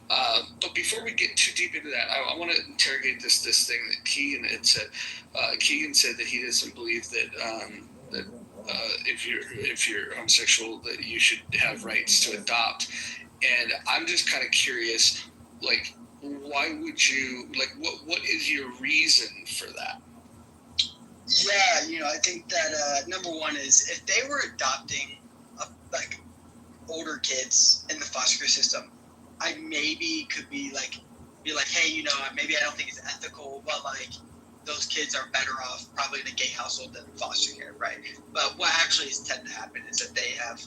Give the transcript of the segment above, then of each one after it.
But before we get too deep into that, I want to interrogate this thing that Keegan had said. Keegan said that he doesn't believe that if you're homosexual that you should have rights to adopt. And I'm just kind of curious, like, why would you, like, what is your reason for that? Yeah, I think that number one is if they were adopting older kids in the foster care system, I maybe could be like, hey, maybe I don't think it's ethical, but like those kids are better off probably in a gay household than in foster care, right? But what actually is tend to happen is that they have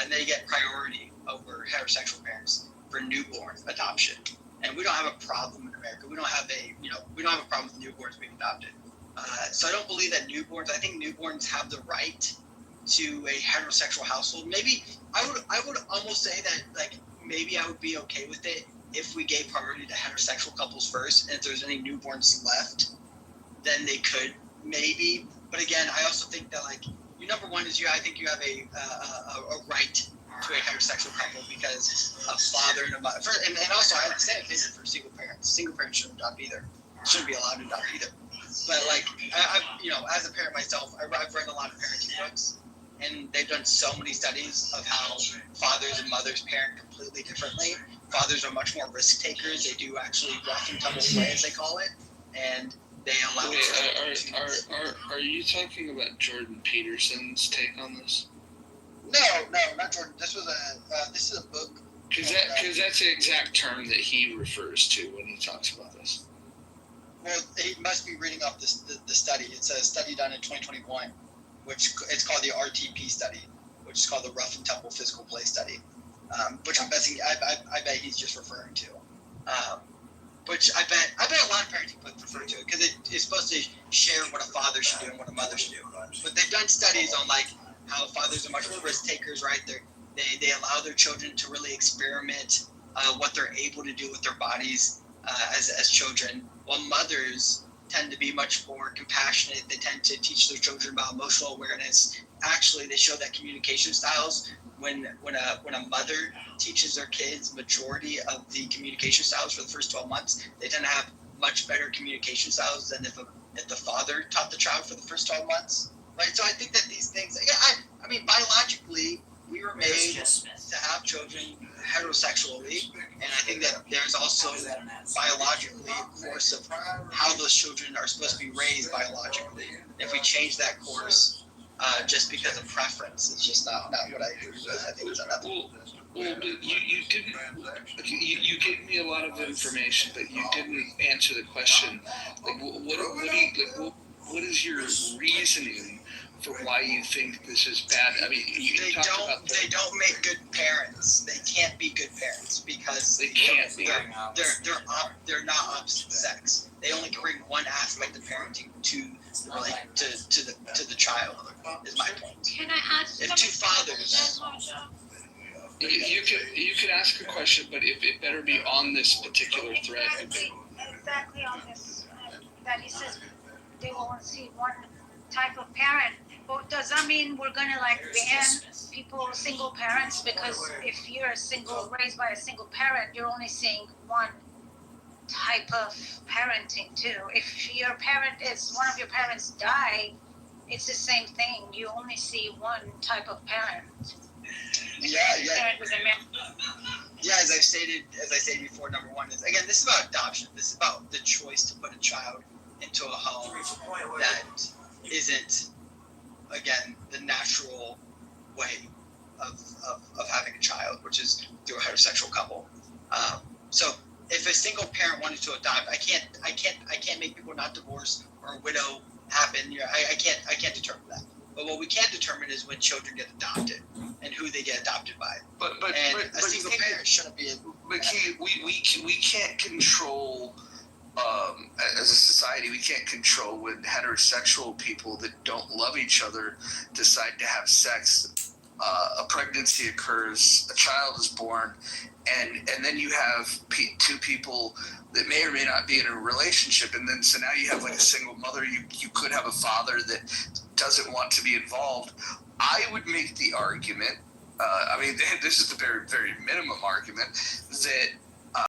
they get priority over heterosexual parents for newborn adoption, and we don't have a problem in America. We don't have a problem with newborns being adopted. So I don't believe that newborns. I think newborns have the right to a heterosexual household. Maybe I would almost say that maybe I would be okay with it if we gave priority to heterosexual couples first, and if there's any newborns left, then they could maybe. But again, I also think that number one is I think you have a right to a heterosexual couple because a father and a mother. And also I have the same opinion for single parents. Single parents shouldn't adopt either. Shouldn't be allowed to adopt either. But as a parent myself, I've read a lot of parenting books, and they've done so many studies of how fathers and mothers parent completely differently. Fathers are much more risk takers. They do actually rough and tumble play, as they call it, and they allow. Are you talking about Jordan Peterson's take on this? No, not Jordan. This is a book. Because that's the exact term that he refers to when he talks about this. Well, he must be reading off the study. It's a study done in 2021, which it's called the RTP study, which is called the Rough and Tumble Physical Play Study, which I'm guessing I bet he's just referring to. Which I bet a lot of parenting books refer to it because it's supposed to share what a father should do and what a mother should do. But they've done studies on how fathers are much more risk takers, right? They allow their children to really experiment what they're able to do with their bodies as children, while mothers tend to be much more compassionate. They tend to teach their children about emotional awareness. Actually, they show that communication styles. When a mother teaches their kids majority of the communication styles for the first 12 months, they tend to have much better communication styles than if the father taught the child for the first 12 months, right? So I think that these things, I mean, biologically, we were made to have children heterosexually, and I think that there's also biologically a course of how those children are supposed to be raised biologically. If we change that course just because of preference, it's just not what I agree with. I think it's unethical. Well, but you didn't. You gave me a lot of information, but you didn't answer the question. What is your reasoning for why you think this is bad? I mean, they don't make good parents. They can't be good parents because they can't be. They're not opposite sex. They only can bring one aspect of parenting to the child. Is my point. Can I ask? If two fathers. You could ask a question, but it better be on this particular thread. Exactly on this. That he says they won't see one type of parent. But does that mean we're gonna ban people, single parents? Because if you're raised by a single parent, you're only seeing one type of parenting too. If your parent one of your parents die, it's the same thing. You only see one type of parent. Yeah. Yeah, as I stated before, number one is, again, this is about adoption. This is about the choice to put a child into a home that isn't, again, the natural way of having a child, which is through a heterosexual couple. So if a single parent wanted to adopt, I can't make people not divorce or a widow happen. I can't determine that. But what we can determine is when children get adopted and who they get adopted by. But a single parent shouldn't be. But we can't control. As a society, we can't control when heterosexual people that don't love each other decide to have sex. A pregnancy occurs, a child is born, and then you have two people that may or may not be in a relationship, and then so now you have a single mother. You could have a father that doesn't want to be involved. I would make the argument. This is the very, very minimum argument that